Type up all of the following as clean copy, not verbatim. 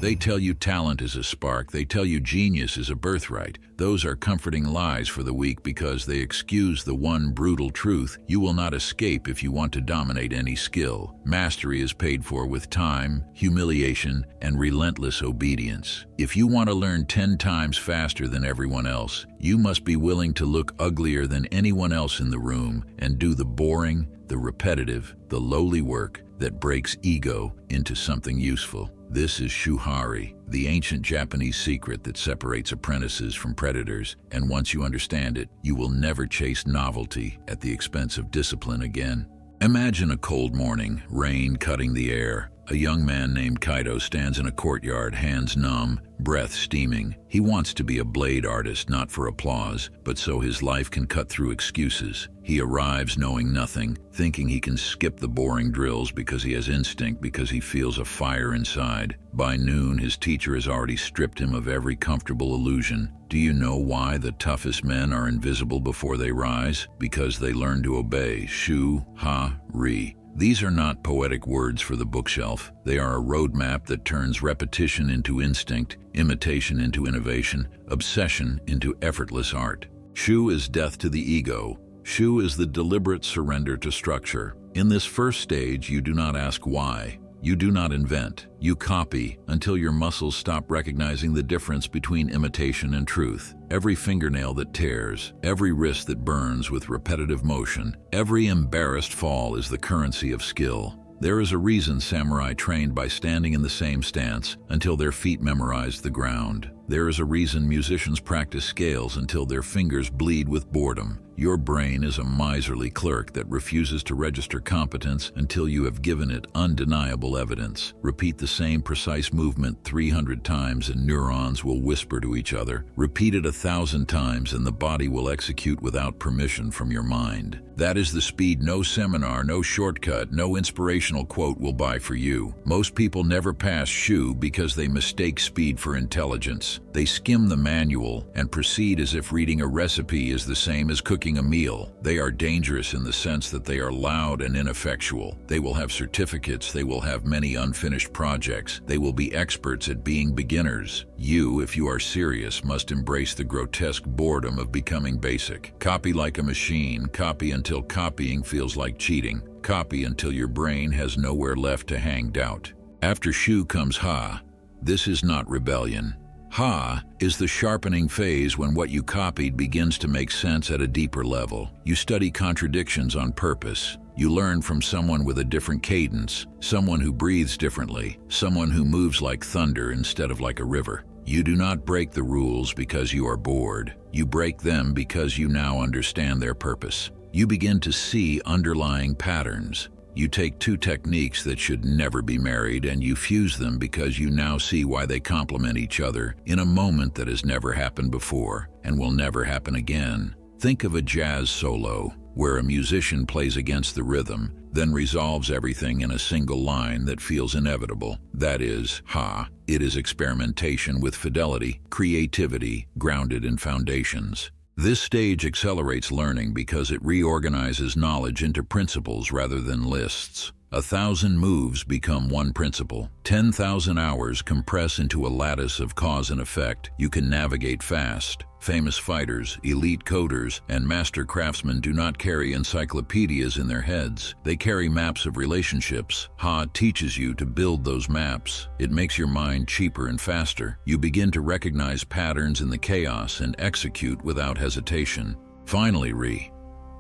They tell you talent is a spark. They tell you genius is a birthright. Those are comforting lies for the weak because they excuse the one brutal truth: you will not escape if you want to dominate any skill. Mastery is paid for with time, humiliation, and relentless obedience. If you want to learn 10 times faster than everyone else, you must be willing to look uglier than anyone else in the room and do the boring, the repetitive, the lowly work that breaks ego into something useful. This is Shuhari, the ancient Japanese secret that separates apprentices from predators, and once you understand it, you will never chase novelty at the expense of discipline again. Imagine a cold morning, rain cutting the air. A young man named Kaido stands in a courtyard, hands numb, breath steaming. He wants to be a blade artist, not for applause, but so his life can cut through excuses. He arrives knowing nothing, thinking he can skip the boring drills because he has instinct, because he feels a fire inside. By noon, his teacher has already stripped him of every comfortable illusion. Do you know why the toughest men are invisible before they rise? Because they learn to obey. Shuhari. These are not poetic words for the bookshelf. They are a roadmap that turns repetition into instinct, imitation into innovation, obsession into effortless art. Shu is death to the ego. Shu is the deliberate surrender to structure. In this first stage, you do not ask why. You do not invent. You copy until your muscles stop recognizing the difference between imitation and truth. Every fingernail that tears, every wrist that burns with repetitive motion, every embarrassed fall is the currency of skill. There is a reason samurai trained by standing in the same stance until their feet memorized the ground. There is a reason musicians practice scales until their fingers bleed with boredom. Your brain is a miserly clerk that refuses to register competence until you have given it undeniable evidence. Repeat the same precise movement 300 times and neurons will whisper to each other. Repeat it 1,000 times and the body will execute without permission from your mind. That is the speed no seminar, no shortcut, no inspirational quote will buy for you. Most people never pass Shu because they mistake speed for intelligence. They skim the manual and proceed as if reading a recipe is the same as cooking a meal. They are dangerous in the sense that they are loud and ineffectual. They will have certificates, they will have many unfinished projects, they will be experts at being beginners. You, if you are serious, must embrace the grotesque boredom of becoming basic. Copy like a machine, copy until copying feels like cheating. Copy until your brain has nowhere left to hang doubt. After Shu comes Ha. This is not rebellion. Ha is the sharpening phase when what you copied begins to make sense at a deeper level. You study contradictions on purpose. You learn from someone with a different cadence, someone who breathes differently, someone who moves like thunder instead of like a river. You do not break the rules because you are bored. You break them because you now understand their purpose. You begin to see underlying patterns. You take two techniques that should never be married and you fuse them because you now see why they complement each other in a moment that has never happened before and will never happen again. Think of a jazz solo where a musician plays against the rhythm, then resolves everything in a single line that feels inevitable. That is Ha. It is experimentation with fidelity, creativity, grounded in foundations. This stage accelerates learning because it reorganizes knowledge into principles rather than lists. 1,000 moves become one principle. 10,000 hours compress into a lattice of cause and effect. You can navigate fast. Famous fighters, elite coders, and master craftsmen do not carry encyclopedias in their heads. They carry maps of relationships. Ha teaches you to build those maps. It makes your mind cheaper and faster. You begin to recognize patterns in the chaos and execute without hesitation. Finally, Re.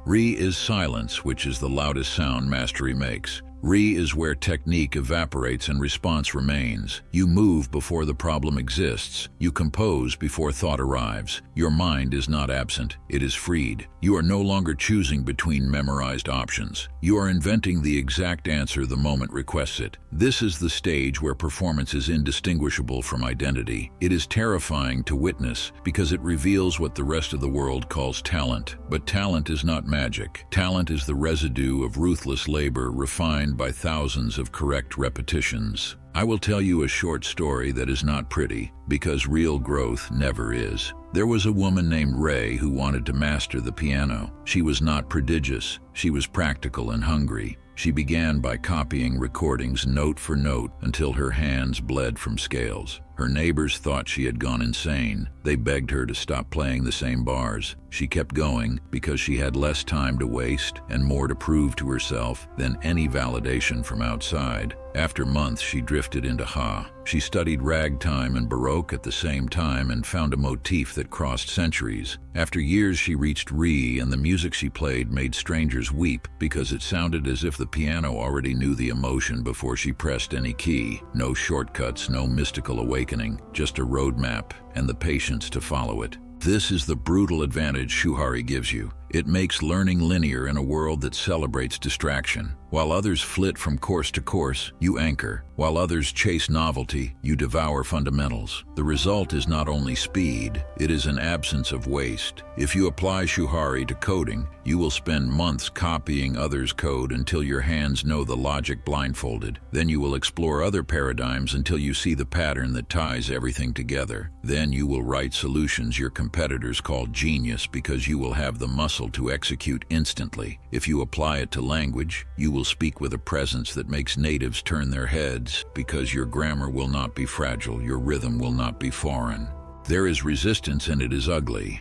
Re is silence, which is the loudest sound mastery makes. Re is where technique evaporates and response remains. You move before the problem exists. You compose before thought arrives. Your mind is not absent, it is freed. You are no longer choosing between memorized options. You are inventing the exact answer the moment requests it. This is the stage where performance is indistinguishable from identity. It is terrifying to witness because it reveals what the rest of the world calls talent. But talent is not magic. Talent is the residue of ruthless labor refined by thousands of correct repetitions. I will tell you a short story that is not pretty, because real growth never is. There was a woman named Ray who wanted to master the piano. She was not prodigious. She was practical and hungry. She began by copying recordings note for note until her hands bled from scales. Her neighbors thought she had gone insane. They begged her to stop playing the same bars. She kept going because she had less time to waste and more to prove to herself than any validation from outside. After months, she drifted into Ha. She studied ragtime and Baroque at the same time and found a motif that crossed centuries. After years, she reached Re, and the music she played made strangers weep because it sounded as if the piano already knew the emotion before she pressed any key. No shortcuts, no mystical awakening, just a roadmap and the patience to follow it. This is the brutal advantage Shuhari gives you. It makes learning linear in a world that celebrates distraction. While others flit from course to course, you anchor. While others chase novelty, you devour fundamentals. The result is not only speed, it is an absence of waste. If you apply Shuhari to coding, you will spend months copying others' code until your hands know the logic blindfolded. Then you will explore other paradigms until you see the pattern that ties everything together. Then you will write solutions your competitors call genius because you will have the muscle to execute instantly. If you apply it to language, you will speak with a presence that makes natives turn their heads because your grammar will not be fragile, your rhythm will not be foreign. There is resistance and it is ugly.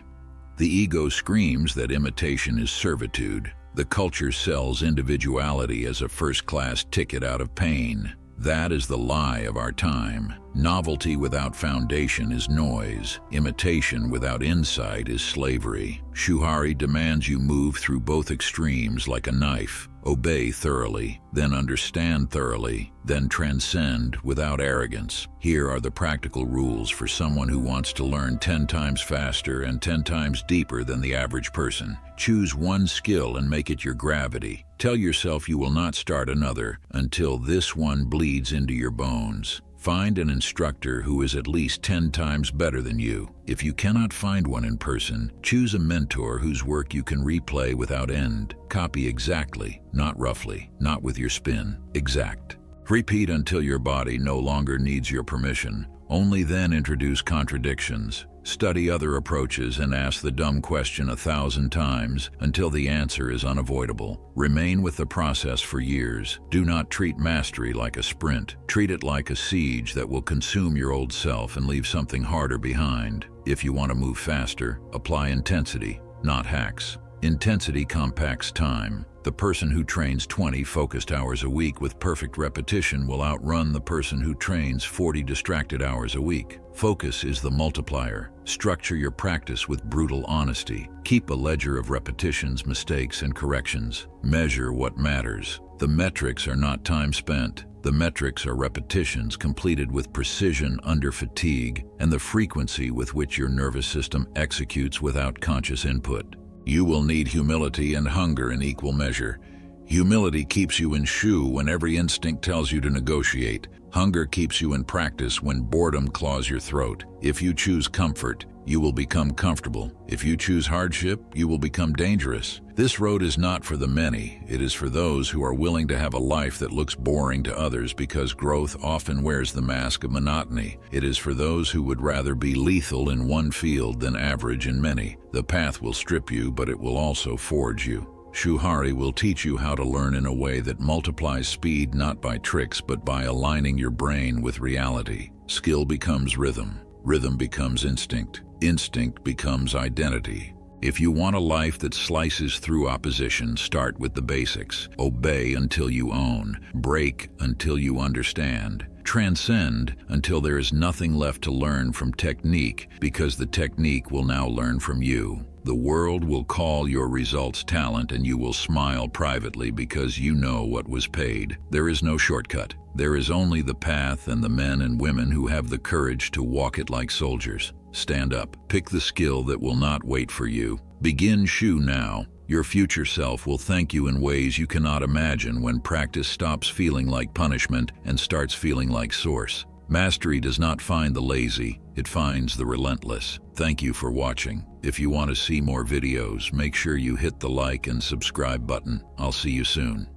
The ego screams that imitation is servitude. The culture sells individuality as a first-class ticket out of pain. That is the lie of our time. Novelty without foundation is noise. Imitation without insight is slavery. Shuhari demands you move through both extremes like a knife. Obey thoroughly, then understand thoroughly, then transcend without arrogance. Here are the practical rules for someone who wants to learn 10 times faster and 10 times deeper than the average person. Choose one skill and make it your gravity. Tell yourself you will not start another until this one bleeds into your bones. Find an instructor who is at least 10 times better than you. If you cannot find one in person, choose a mentor whose work you can replay without end. Copy exactly, not roughly, not with your spin. Exact. Repeat until your body no longer needs your permission. Only then introduce contradictions. Study other approaches and ask the dumb question 1,000 times until the answer is unavoidable. Remain with the process for years. Do not treat mastery like a sprint. Treat it like a siege that will consume your old self and leave something harder behind. If you want to move faster, apply intensity, not hacks. Intensity compacts time. The person who trains 20 focused hours a week with perfect repetition will outrun the person who trains 40 distracted hours a week. Focus is the multiplier. Structure your practice with brutal honesty. Keep a ledger of repetitions, mistakes, and corrections. Measure what matters. The metrics are not time spent. The metrics are repetitions completed with precision under fatigue and the frequency with which your nervous system executes without conscious input. You will need humility and hunger in equal measure. Humility keeps you in shu when every instinct tells you to negotiate. Hunger keeps you in practice when boredom claws your throat. If you choose comfort, you will become comfortable. If you choose hardship, you will become dangerous. This road is not for the many. It is for those who are willing to have a life that looks boring to others because growth often wears the mask of monotony. It is for those who would rather be lethal in one field than average in many. The path will strip you, but it will also forge you. Shuhari will teach you how to learn in a way that multiplies speed not by tricks but by aligning your brain with reality. Skill becomes rhythm. Rhythm becomes instinct. Instinct becomes identity. If you want a life that slices through opposition, start with the basics. Obey until you own. Break until you understand. Transcend until there is nothing left to learn from technique, because the technique will now learn from you. The world will call your results talent, and you will smile privately because you know what was paid. There is no shortcut. There is only the path and the men and women who have the courage to walk it like soldiers. Stand up. Pick the skill that will not wait for you. Begin shu now. Your future self will thank you in ways you cannot imagine when practice stops feeling like punishment and starts feeling like source. Mastery does not find the lazy, it finds the relentless. Thank you for watching. If you want to see more videos, make sure you hit the like and subscribe button. I'll see you soon.